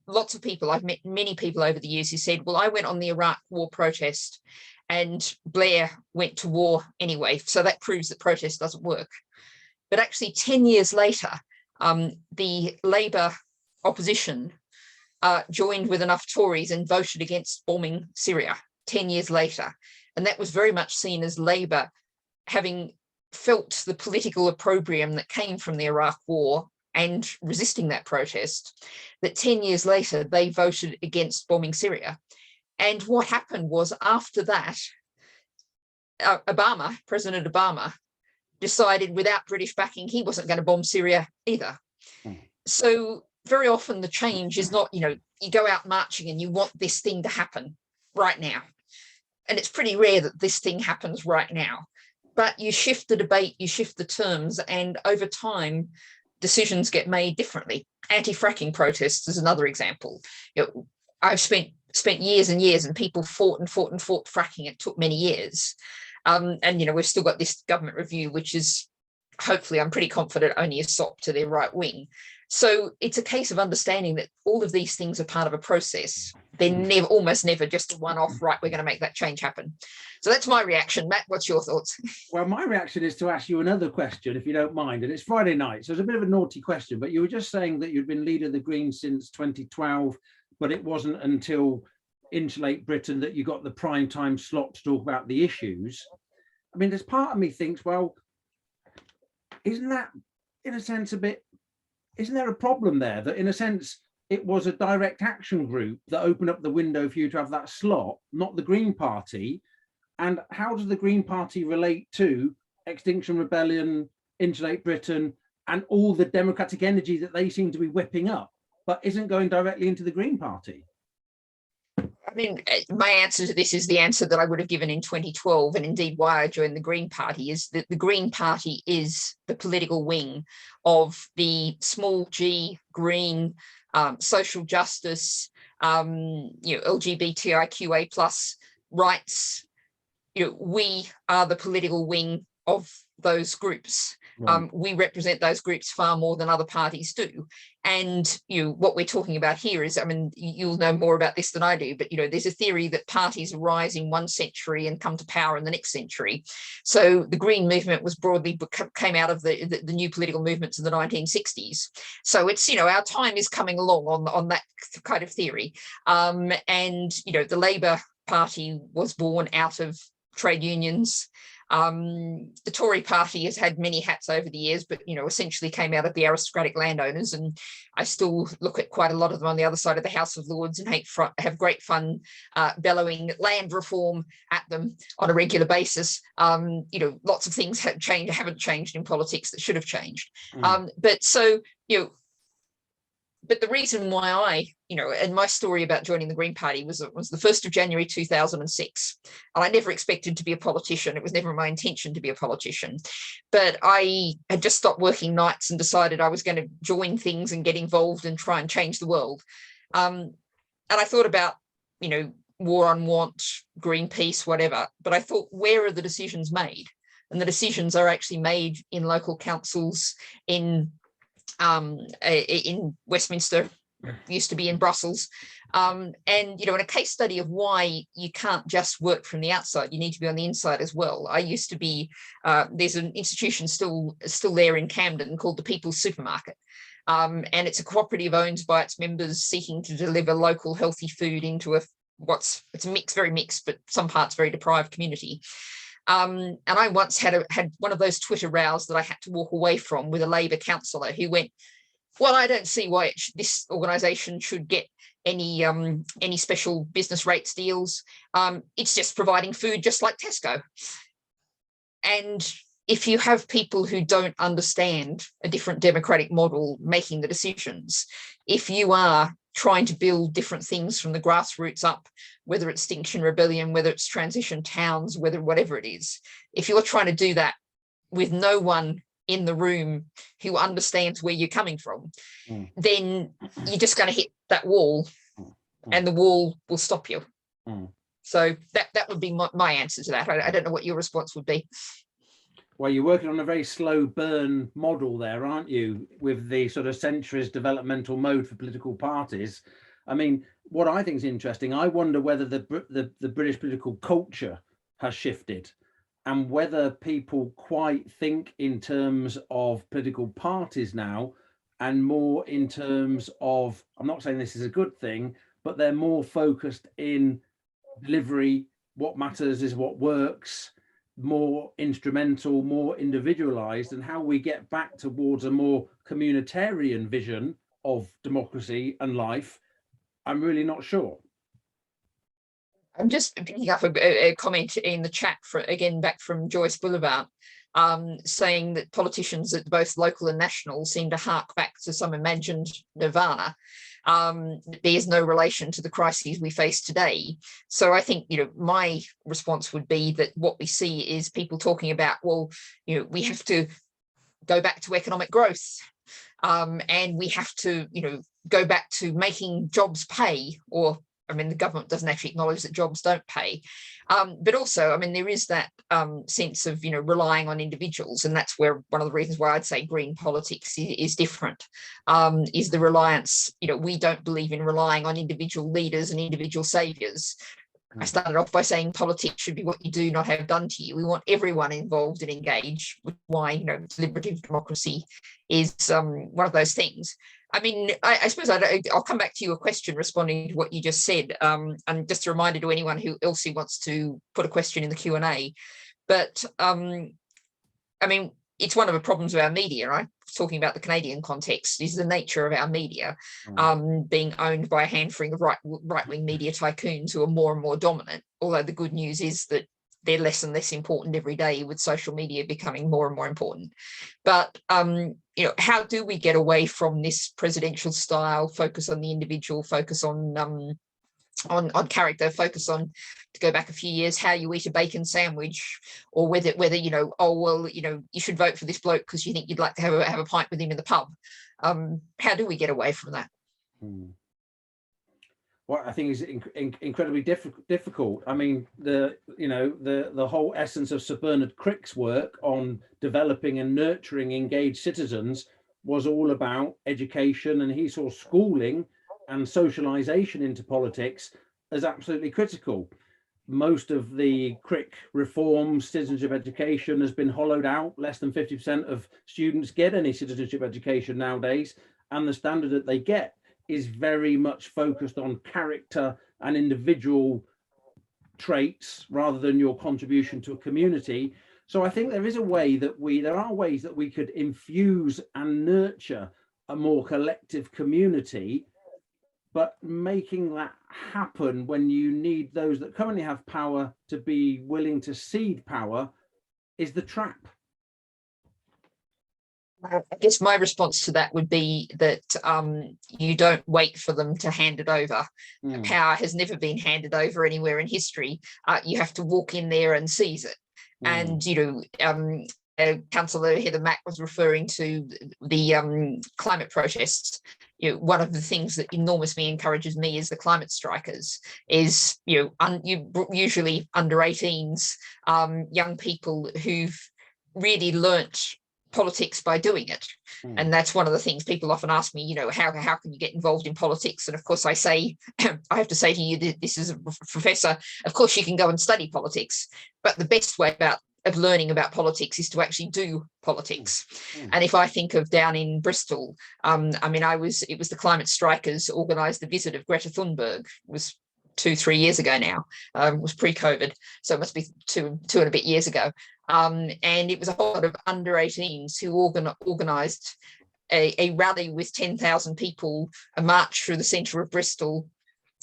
lots of people. I've met many people over the years who said, well, I went on the Iraq war protest and Blair went to war anyway, so that proves that protest doesn't work. But actually 10 years later, the Labour opposition joined with enough Tories and voted against bombing Syria 10 years later. And that was very much seen as Labour having felt the political opprobrium that came from the Iraq war and resisting that protest, that 10 years later, they voted against bombing Syria. And what happened was, after that, President Obama, decided without British backing, he wasn't going to bomb Syria either. So very often the change is not, you go out marching and you want this thing to happen right now. And it's pretty rare that this thing happens right now. But you shift the debate, you shift the terms, and over time, decisions get made differently. Anti-fracking protests is another example. I've spent years and years, and people fought fracking. It took many years. And we've still got this government review, which is hopefully, I'm pretty confident, only a sop to their right wing. So it's a case of understanding that all of these things are part of a process. They're almost never just a one-off, right, we're going to make that change happen. So that's my reaction. Matt, what's your thoughts? Well, my reaction is to ask you another question, if you don't mind. And it's Friday night, so it's a bit of a naughty question, but you were just saying that you'd been leader of the Greens since 2012, but it wasn't until Insulate Britain that you got the prime time slot to talk about the issues. I mean, there's part of me thinks, well, isn't that, in a sense, isn't there a problem there that, in a sense, it was a direct action group that opened up the window for you to have that slot, not the Green Party? And how does the Green Party relate to Extinction Rebellion, Insulate Britain, and all the democratic energy that they seem to be whipping up, but isn't going directly into the Green Party? I mean, my answer to this is the answer that I would have given in 2012, and indeed why I joined the Green Party, is that the Green Party is the political wing of the small g green social justice, LGBTIQA plus rights. We are the political wing of those groups. Right. We represent those groups far more than other parties do. And what we're talking about here is, I mean, you'll know more about this than I do, but there's a theory that parties arise in one century and come to power in the next century. So the Green movement was broadly came out of the new political movements in the 1960s. So it's, our time is coming along on that kind of theory. And the Labour Party was born out of trade unions. The Tory party has had many hats over the years, but essentially came out of the aristocratic landowners, and I still look at quite a lot of them on the other side of the House of Lords and have great fun bellowing land reform at them on a regular basis. Lots of things haven't changed in politics that should have changed. But the reason why I, and my story about joining the Green Party was the 1st of January 2006. And I never expected to be a politician. It was never my intention to be a politician. But I had just stopped working nights and decided I was going to join things and get involved and try and change the world. And I thought about, war on want, Greenpeace, whatever. But I thought, where are the decisions made? And the decisions are actually made in local councils, in Westminster, used to be in Brussels, and in a case study of why you can't just work from the outside, you need to be on the inside as well. I used to be, there's an institution still there in Camden called the People's Supermarket, and it's a cooperative owned by its members seeking to deliver local healthy food into it's a mix, very mixed, but some parts very deprived community. And I once had one of those Twitter rows that I had to walk away from with a Labour councillor who went, well, I don't see why this organisation should get any special business rates deals. It's just providing food just like Tesco. And if you have people who don't understand a different democratic model making the decisions, if you are trying to build different things from the grassroots up, whether it's Extinction Rebellion, whether it's transition towns, whatever it is, if you're trying to do that with no one in the room who understands where you're coming from, then you're just going to hit that wall, and the wall will stop you. So that would be my answer to that. I don't know what your response would be. Well, you're working on a very slow burn model there, aren't you, with the sort of centrist developmental mode for political parties. I mean, what I think is interesting, I wonder whether the British political culture has shifted, and whether people quite think in terms of political parties now, and more in terms of, I'm not saying this is a good thing, but they're more focused in delivery. What matters is what works. more instrumental, more individualized, and how we get back towards a more communitarian vision of democracy and life, I'm really not sure. I'm just picking up a comment in the chat back from Joyce Boulevard, saying that politicians at both local and national seem to hark back to some imagined nirvana. There's no relation to the crises we face today. So I think, my response would be that what we see is people talking about, well, we have to go back to economic growth, and we have to, go back to making jobs pay, or the government doesn't actually acknowledge that jobs don't pay. But also, there is that sense of, relying on individuals. And that's where one of the reasons why I'd say green politics is different, is the reliance. We don't believe in relying on individual leaders and individual saviors. I started off by saying politics should be what you do, not have done to you. We want everyone involved and engaged, which is why, deliberative democracy is one of those things. I suppose I'll come back to your question responding to what you just said, and just a reminder to anyone who else wants to put a question in the Q&A. But it's one of the problems of our media, right? Talking about the Canadian context, is the nature of our media being owned by a handful of right-wing media tycoons who are more and more dominant. Although the good news is that they're less and less important every day, with social media becoming more and more important. But how do we get away from this presidential style, focus on the individual, focus on character, focus on, to go back a few years, how you eat a bacon sandwich, or whether you should vote for this bloke because you think you'd like to have a pint with him in the pub. How do we get away from that? What I think is incredibly difficult. The whole essence of Sir Bernard Crick's work on developing and nurturing engaged citizens was all about education, and he saw schooling and socialization into politics as absolutely critical. Most of the Crick reform, citizenship education, has been hollowed out. Less than 50% of students get any citizenship education nowadays, and the standard that they get is very much focused on character and individual traits rather than your contribution to a community. So I think there are ways that we could infuse and nurture a more collective community, but making that happen when you need those that currently have power to be willing to cede power is the trap. I guess my response to that would be that you don't wait for them to hand it over. Power has never been handed over anywhere in history. You have to walk in there and seize it. And, Councillor Heather Mack was referring to the climate protests. One of the things that enormously encourages me is the climate strikers, is usually under 18s, young people who've really learnt politics by doing it. And that's one of the things people often ask me, how can you get involved in politics? And of course I say, I have to say to you that this is a professor, of course you can go and study politics, but the best way of learning about politics is to actually do politics. And if I think of down in Bristol, it was the climate strikers organised the visit of Greta Thunberg. It was 2-3 years ago now. It was pre-COVID, so it must be two and a bit years ago. And it was a whole lot of under 18s who organised a rally with 10,000 people, a march through the centre of Bristol.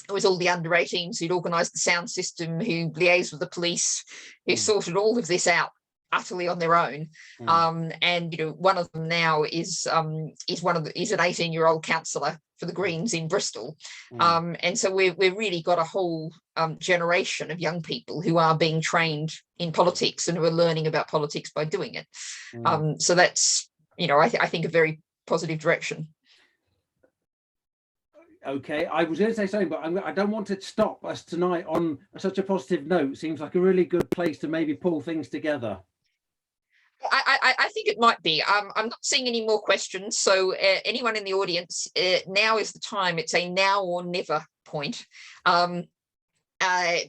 It was all the under 18s who'd organised the sound system, who liaised with the police, who sorted all of this out utterly on their own. And one of them now is an 18-year-old councillor for the Greens in Bristol. And so we've really got a whole generation of young people who are being trained in politics and who are learning about politics by doing it. So that's, I think, a very positive direction. Okay, I was going to say something, but I don't want to stop us tonight on such a positive note. Seems like a really good place to maybe pull things together. I think it might be. I'm not seeing any more questions. So anyone in the audience, now is the time. It's a now or never point.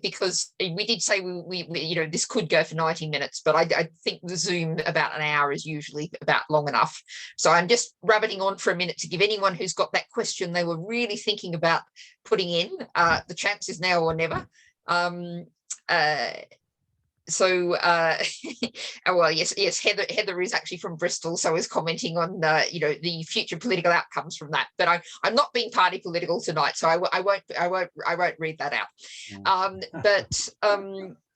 Because we did say we this could go for 90 minutes, but I think the Zoom about an hour is usually about long enough. So I'm just rabbiting on for a minute to give anyone who's got that question they were really thinking about putting in, the chance is now or never. Oh, well, yes, Heather is actually from Bristol, so is commenting on the future political outcomes from that. But I'm not being party political tonight, so I won't read that out.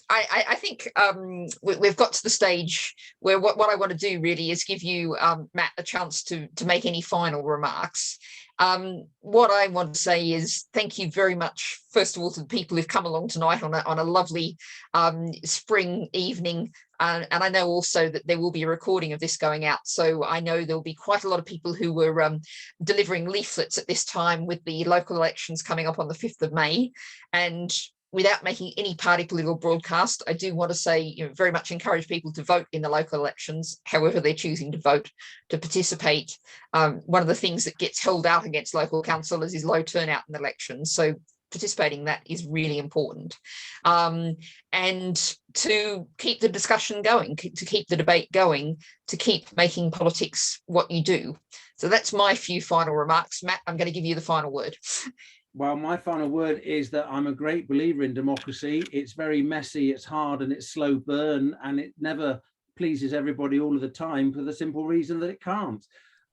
I think we've got to the stage where what I want to do really is give you, Matt, a chance to make any final remarks. What I want to say is thank you very much, first of all, to the people who've come along tonight on a lovely spring evening. And I know also that there will be a recording of this going out. So I know there'll be quite a lot of people who were delivering leaflets at this time with the local elections coming up on the 5th of May. And without making any party political broadcast, I do want to say, very much encourage people to vote in the local elections, however they're choosing to vote, to participate. One of the things that gets held out against local councillors is low turnout in elections. So participating in that is really important. And to keep the discussion going, to keep the debate going, to keep making politics what you do. So that's my few final remarks. Matt, I'm going to give you the final word. Well, my final word is that I'm a great believer in democracy. It's very messy, it's hard, and it's slow burn, and it never pleases everybody all of the time for the simple reason that it can't.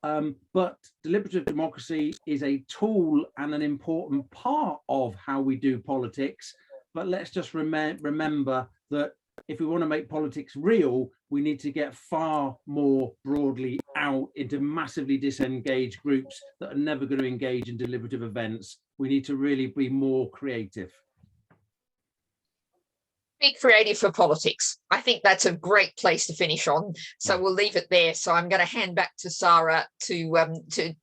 But deliberative democracy is a tool and an important part of how we do politics. But let's just remember that if we want to make politics real, we need to get far more broadly out into massively disengaged groups that are never going to engage in deliberative events. We need to really be more creative. Be creative for politics. I think that's a great place to finish on. So we'll leave it there. So I'm going to hand back to Sarah to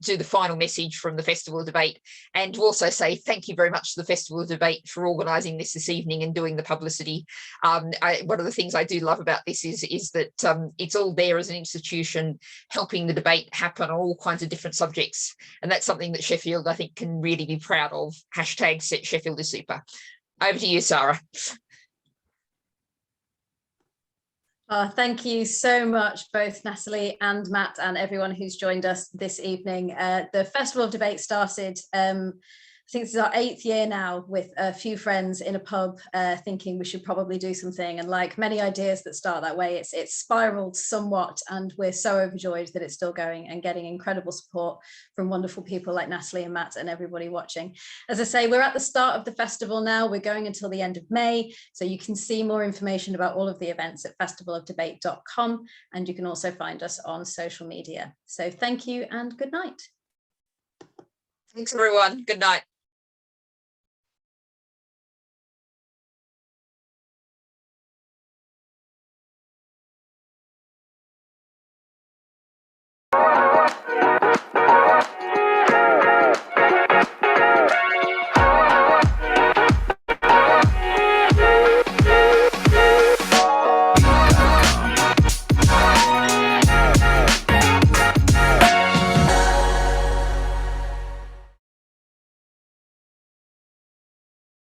do the final message from the Festival of Debate, and to also say thank you very much to the Festival of Debate for organising this evening and doing the publicity. One of the things I do love about this is that it's all there as an institution, helping the debate happen on all kinds of different subjects, and that's something that Sheffield, I think, can really be proud of. Hashtag Sheffield is super. Over to you, Sarah. Thank you so much, both Natalie and Matt, and everyone who's joined us this evening. The Festival of Debate started, I think this is our 8th year now, with a few friends in a pub thinking we should probably do something. And like many ideas that start that way, it's spiraled somewhat, and we're so overjoyed that it's still going and getting incredible support from wonderful people like Natalie and Matt and everybody watching. As I say, we're at the start of the festival now. We're going until the end of May, so you can see more information about all of the events at festivalofdebate.com, and you can also find us on social media. So thank you and good night. Thanks, everyone. Good night.